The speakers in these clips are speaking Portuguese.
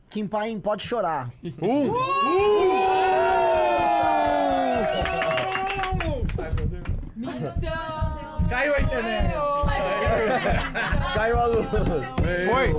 Kim Paim, pode chorar. Missão! Caiu a internet. Caiu a luz. Foi.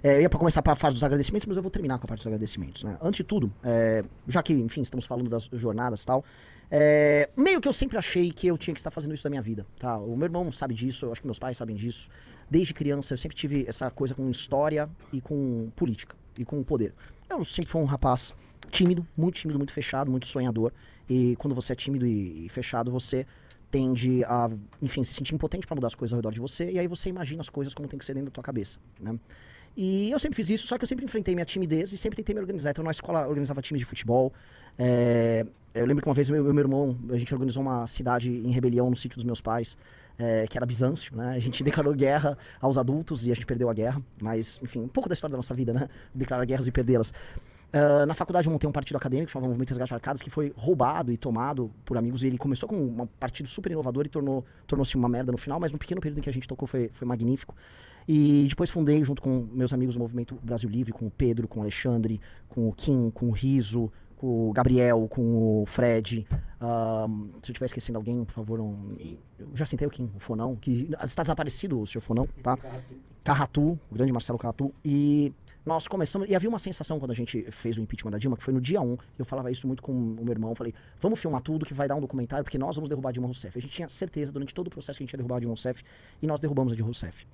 Eu ia pra começar para a fase dos agradecimentos, mas eu vou terminar com a parte dos agradecimentos, né? Antes de tudo, já que, enfim, estamos falando das jornadas e tal, meio que eu sempre achei que eu tinha que estar fazendo isso da minha vida, tá? O meu irmão sabe disso, eu acho que meus pais sabem disso. Desde criança eu sempre tive essa coisa com história e com política e com poder. Eu sempre fui um rapaz tímido, muito fechado, muito sonhador. E quando você é tímido e fechado, você tende a, enfim, se sentir impotente para mudar as coisas ao redor de você, e aí você imagina as coisas como tem que ser dentro da tua cabeça, né? E eu sempre fiz isso, só que eu sempre enfrentei minha timidez e sempre tentei me organizar. Então na escola eu organizava time de futebol. Eu lembro que uma vez meu irmão, a gente organizou uma cidade em rebelião no sítio dos meus pais, que era Bizâncio, né? A gente declarou guerra aos adultos e a gente perdeu a guerra. Mas, enfim, um pouco da história da nossa vida, né? Declarar guerras e perdê-las. Na faculdade eu montei um partido acadêmico chamado Movimento Resgate Arcadas, que foi roubado e tomado por amigos. E ele começou com um partido super inovador e tornou-se uma merda no final, mas no pequeno período em que a gente tocou foi magnífico. E depois fundei, junto com meus amigos, o Movimento Brasil Livre, com o Pedro, com o Alexandre, com o Kim, com o Riso, com o Gabriel, com o Fred. Se eu estiver esquecendo alguém, por favor, eu já sentei o Kim, o Fonão, que está desaparecido, o senhor Fonão, tá? Carratu, o grande Marcelo Carratu. E nós começamos, e havia uma sensação quando a gente fez o impeachment da Dilma, que foi no dia 1, eu falava isso muito com o meu irmão, eu falei, vamos filmar tudo que vai dar um documentário, porque nós vamos derrubar a Dilma Rousseff. A gente tinha certeza durante todo o processo que a gente ia derrubar a Dilma Rousseff, e nós derrubamos a Dilma Rousseff.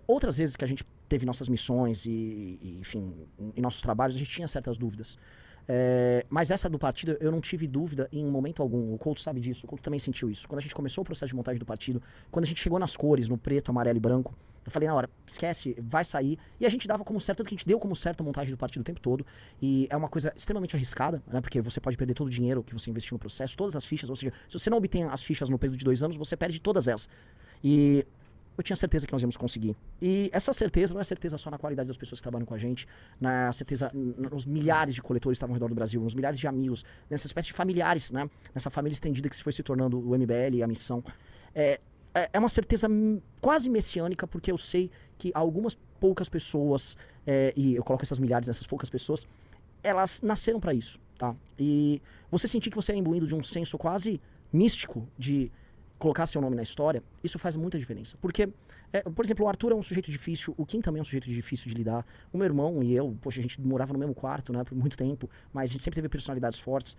Outras vezes que a gente teve nossas missões e enfim, em nossos trabalhos, a gente tinha certas dúvidas. Mas essa do partido, eu não tive dúvida em momento algum. O Couto sabe disso, o Couto também sentiu isso. Quando a gente começou o processo de montagem do partido, quando a gente chegou nas cores, no preto, amarelo e branco, eu falei na hora, esquece, vai sair. E a gente dava como certo, tanto que a gente deu como certo a montagem do partido o tempo todo. E é uma coisa extremamente arriscada, né? Porque você pode perder todo o dinheiro que você investiu no processo, todas as fichas. Ou seja, se você não obtém as fichas no período de 2 anos, você perde todas elas. E eu tinha certeza que nós íamos conseguir. E essa certeza não é certeza só na qualidade das pessoas que trabalham com a gente, na certeza nos milhares de coletores que estavam ao redor do Brasil, nos milhares de amigos, nessa espécie de familiares, né? Nessa família estendida que se foi se tornando o MBL e a missão. É uma certeza quase messiânica, porque eu sei que algumas poucas pessoas, e eu coloco essas milhares nessas poucas pessoas, elas nasceram para isso, tá? E você sentir que você é imbuído de um senso quase místico de colocar seu nome na história, isso faz muita diferença. Porque, por exemplo, o Arthur é um sujeito difícil, o Kim também é um sujeito difícil de lidar, o meu irmão e eu, poxa, a gente morava no mesmo quarto, né, por muito tempo, mas a gente sempre teve personalidades fortes.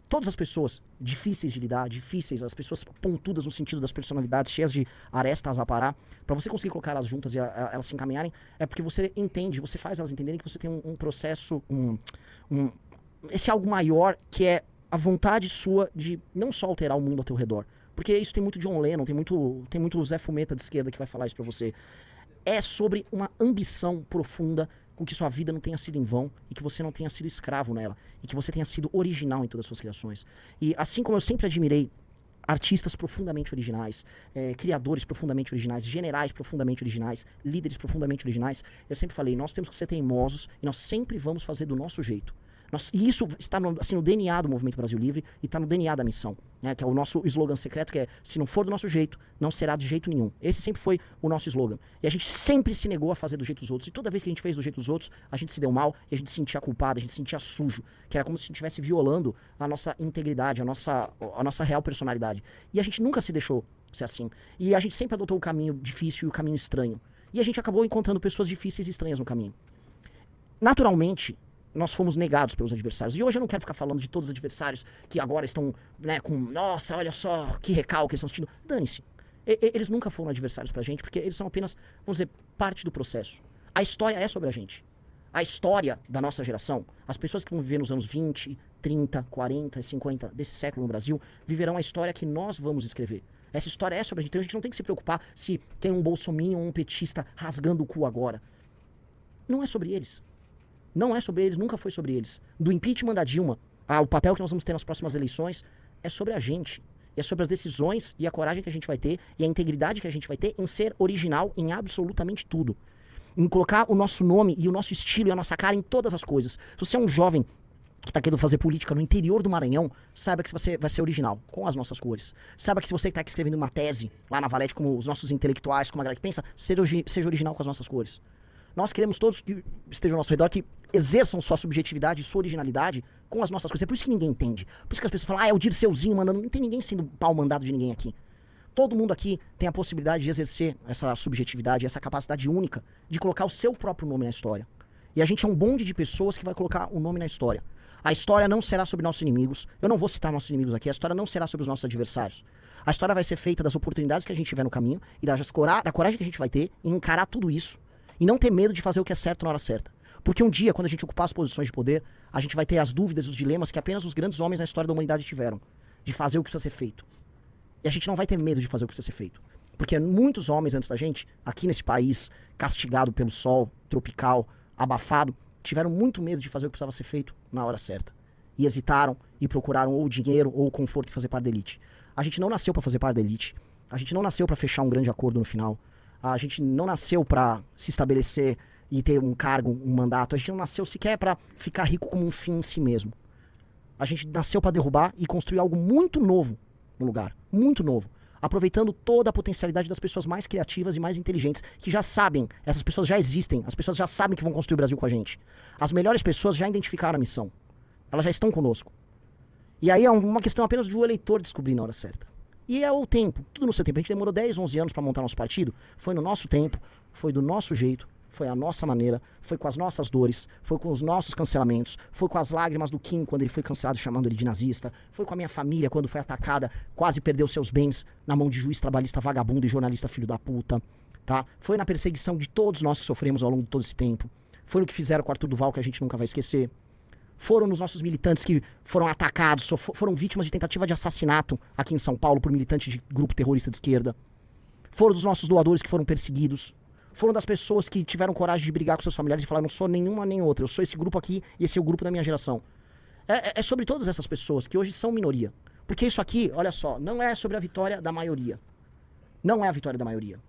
Todas as pessoas difíceis de lidar, difíceis, as pessoas pontudas no sentido das personalidades, cheias de arestas a parar, para você conseguir colocar elas juntas e elas se encaminharem, é porque você entende, você faz elas entenderem que você tem um processo, esse algo maior que é a vontade sua de não só alterar o mundo ao teu redor. Porque isso tem muito John Lennon, tem muito Zé Fumeta de esquerda que vai falar isso pra você. É sobre uma ambição profunda com que sua vida não tenha sido em vão e que você não tenha sido escravo nela. E que você tenha sido original em todas as suas criações. E assim como eu sempre admirei artistas profundamente originais, criadores profundamente originais, generais profundamente originais, líderes profundamente originais, eu sempre falei, nós temos que ser teimosos e nós sempre vamos fazer do nosso jeito. E isso está no DNA do Movimento Brasil Livre e está no DNA da missão, né, que é o nosso slogan secreto, que é, se não for do nosso jeito, não será de jeito nenhum. Esse sempre foi o nosso slogan. E a gente sempre se negou a fazer do jeito dos outros. E toda vez que a gente fez do jeito dos outros, a gente se deu mal e a gente se sentia culpado, a gente se sentia sujo, que era como se a gente estivesse violando a nossa integridade, a nossa real personalidade. E a gente nunca se deixou ser assim. E a gente sempre adotou o caminho difícil e o caminho estranho. E a gente acabou encontrando pessoas difíceis e estranhas no caminho. Naturalmente, nós fomos negados pelos adversários. E hoje eu não quero ficar falando de todos os adversários que agora estão, né, com, nossa, olha só, que recalque eles estão sentindo. Dane-se. Eles nunca foram adversários pra gente, porque eles são apenas, vamos dizer, parte do processo. A história é sobre a gente. A história da nossa geração, as pessoas que vão viver nos anos 20, 30, 40, 50 desse século no Brasil, viverão a história que nós vamos escrever. Essa história é sobre a gente. Então a gente não tem que se preocupar se tem um bolsominion ou um petista rasgando o cu agora. Não é sobre eles. Não é sobre eles, nunca foi sobre eles. Do impeachment da Dilma, o papel que nós vamos ter nas próximas eleições é sobre a gente. É sobre as decisões e a coragem que a gente vai ter e a integridade que a gente vai ter em ser original em absolutamente tudo. Em colocar o nosso nome e o nosso estilo e a nossa cara em todas as coisas. Se você é um jovem que está querendo fazer política no interior do Maranhão, saiba que você vai ser original, com as nossas cores. Saiba que se você está aqui escrevendo uma tese lá na Valete, como os nossos intelectuais, como a galera que pensa, seja original com as nossas cores. Nós queremos todos que estejam ao nosso redor, que exerçam sua subjetividade e sua originalidade com as nossas coisas. É por isso que ninguém entende. Por isso que as pessoas falam, é o Dirceuzinho mandando. Não tem ninguém sendo pau mandado de ninguém aqui. Todo mundo aqui tem a possibilidade de exercer essa subjetividade, essa capacidade única de colocar o seu próprio nome na história. E a gente é um bonde de pessoas que vai colocar o nome na história. A história não será sobre nossos inimigos. Eu não vou citar nossos inimigos aqui. A história não será sobre os nossos adversários. A história vai ser feita das oportunidades que a gente tiver no caminho e da coragem que a gente vai ter em encarar tudo isso e não ter medo de fazer o que é certo na hora certa. Porque um dia, quando a gente ocupar as posições de poder, a gente vai ter as dúvidas e os dilemas que apenas os grandes homens na história da humanidade tiveram. De fazer o que precisa ser feito. E a gente não vai ter medo de fazer o que precisa ser feito. Porque muitos homens antes da gente, aqui nesse país, castigado pelo sol, tropical, abafado, tiveram muito medo de fazer o que precisava ser feito na hora certa. E hesitaram e procuraram ou o dinheiro ou o conforto de fazer parte da elite. A gente não nasceu para fazer parte da elite. A gente não nasceu para fechar um grande acordo no final. A gente não nasceu para se estabelecer e ter um cargo, um mandato. A gente não nasceu sequer para ficar rico como um fim em si mesmo. A gente nasceu para derrubar e construir algo muito novo no lugar. Muito novo. Aproveitando toda a potencialidade das pessoas mais criativas e mais inteligentes, que já sabem, essas pessoas já existem, as pessoas já sabem que vão construir o Brasil com a gente. As melhores pessoas já identificaram a missão. Elas já estão conosco. E aí é uma questão apenas de o eleitor descobrir na hora certa. E é o tempo, tudo no seu tempo. A gente demorou 10, 11 anos para montar nosso partido, foi no nosso tempo, foi do nosso jeito, foi a nossa maneira, foi com as nossas dores, foi com os nossos cancelamentos, foi com as lágrimas do Kim quando ele foi cancelado chamando ele de nazista, foi com a minha família quando foi atacada, quase perdeu seus bens na mão de juiz trabalhista vagabundo e jornalista filho da puta, tá? Foi na perseguição de todos nós que sofremos ao longo de todo esse tempo, foi no que fizeram com o Arthur Duval que a gente nunca vai esquecer, foram nos nossos militantes que foram atacados, foram vítimas de tentativa de assassinato aqui em São Paulo por militantes de grupo terrorista de esquerda, foram dos nossos doadores que foram perseguidos, foram das pessoas que tiveram coragem de brigar com seus familiares e falar, não sou nenhuma nem outra, eu sou esse grupo aqui e esse é o grupo da minha geração. É sobre todas essas pessoas que hoje são minoria. Porque isso aqui, olha só, não é sobre a vitória da maioria. Não é a vitória da maioria.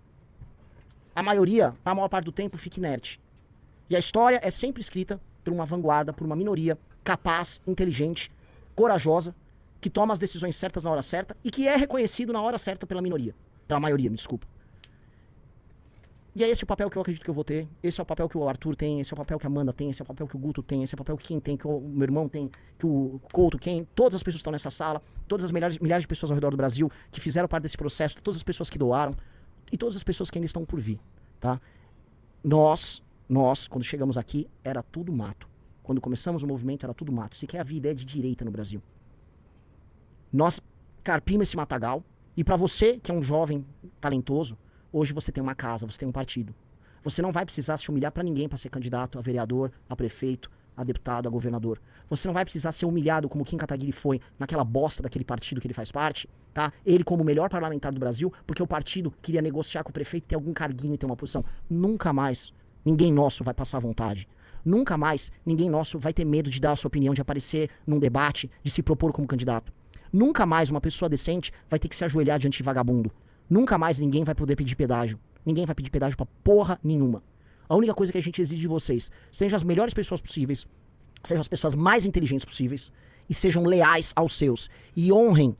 A maioria, na maior parte do tempo, fica inerte. E a história é sempre escrita por uma vanguarda, por uma minoria capaz, inteligente, corajosa, que toma as decisões certas na hora certa e que é reconhecido na hora certa pela minoria. Pela maioria, me desculpa. E é esse o papel que eu acredito que eu vou ter, esse é o papel que o Arthur tem, esse é o papel que a Amanda tem, esse é o papel que o Guto tem, esse é o papel que quem tem, que o meu irmão tem, que o Couto tem, todas as pessoas que estão nessa sala, todas as milhares de pessoas ao redor do Brasil que fizeram parte desse processo, todas as pessoas que doaram e todas as pessoas que ainda estão por vir, tá? Nós, quando chegamos aqui, era tudo mato. Quando começamos o movimento, era tudo mato. Sequer havia ideia de direita no Brasil. Nós carpimos esse matagal e pra você, que é um jovem talentoso, hoje você tem uma casa, você tem um partido. Você não vai precisar se humilhar pra ninguém pra ser candidato a vereador, a prefeito, a deputado, a governador. Você não vai precisar ser humilhado como Kim Kataguiri foi naquela bosta daquele partido que ele faz parte, tá? Ele como o melhor parlamentar do Brasil, porque o partido queria negociar com o prefeito, ter algum carguinho e ter uma posição. Nunca mais ninguém nosso vai passar vontade. Nunca mais ninguém nosso vai ter medo de dar a sua opinião, de aparecer num debate, de se propor como candidato. Nunca mais uma pessoa decente vai ter que se ajoelhar diante de vagabundo. Nunca mais ninguém vai poder pedir pedágio. Ninguém vai pedir pedágio pra porra nenhuma. A única coisa que a gente exige de vocês, sejam as melhores pessoas possíveis, sejam as pessoas mais inteligentes possíveis e sejam leais aos seus. E honrem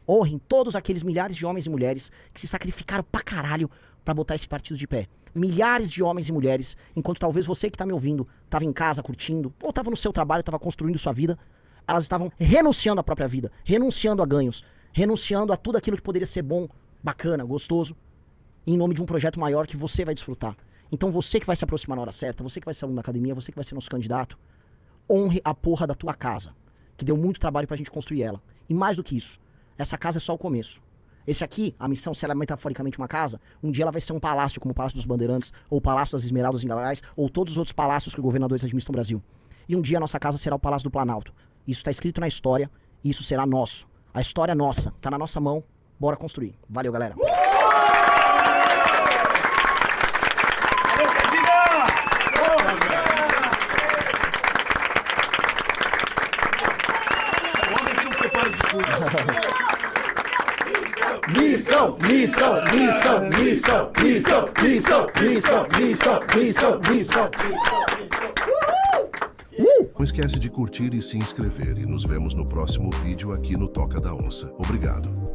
todos aqueles milhares de homens e mulheres que se sacrificaram pra caralho pra botar esse partido de pé. Milhares de homens e mulheres, enquanto talvez você que tá me ouvindo tava em casa curtindo, ou tava no seu trabalho, tava construindo sua vida, elas estavam renunciando à própria vida, renunciando a ganhos, renunciando a tudo aquilo que poderia ser bom, bacana, gostoso, em nome de um projeto maior que você vai desfrutar. Então você que vai se aproximar na hora certa, você que vai ser aluno da academia, você que vai ser nosso candidato, honre a porra da tua casa, que deu muito trabalho pra gente construir ela. E mais do que isso, essa casa é só o começo. Esse aqui, a missão, se ela é metaforicamente uma casa, um dia ela vai ser um palácio, como o Palácio dos Bandeirantes, ou o Palácio das Esmeraldas em Goiás, ou todos os outros palácios que os governadores administram no Brasil. E um dia a nossa casa será o Palácio do Planalto. Isso está escrito na história, e isso será nosso. A história é nossa, tá na nossa mão, bora construir. Valeu, galera. Missão, missão, missão, missão, missão, missão, missão, missão, missão, missão. Não esquece de curtir e se inscrever e nos vemos no próximo vídeo aqui no Toca da Onça. Obrigado.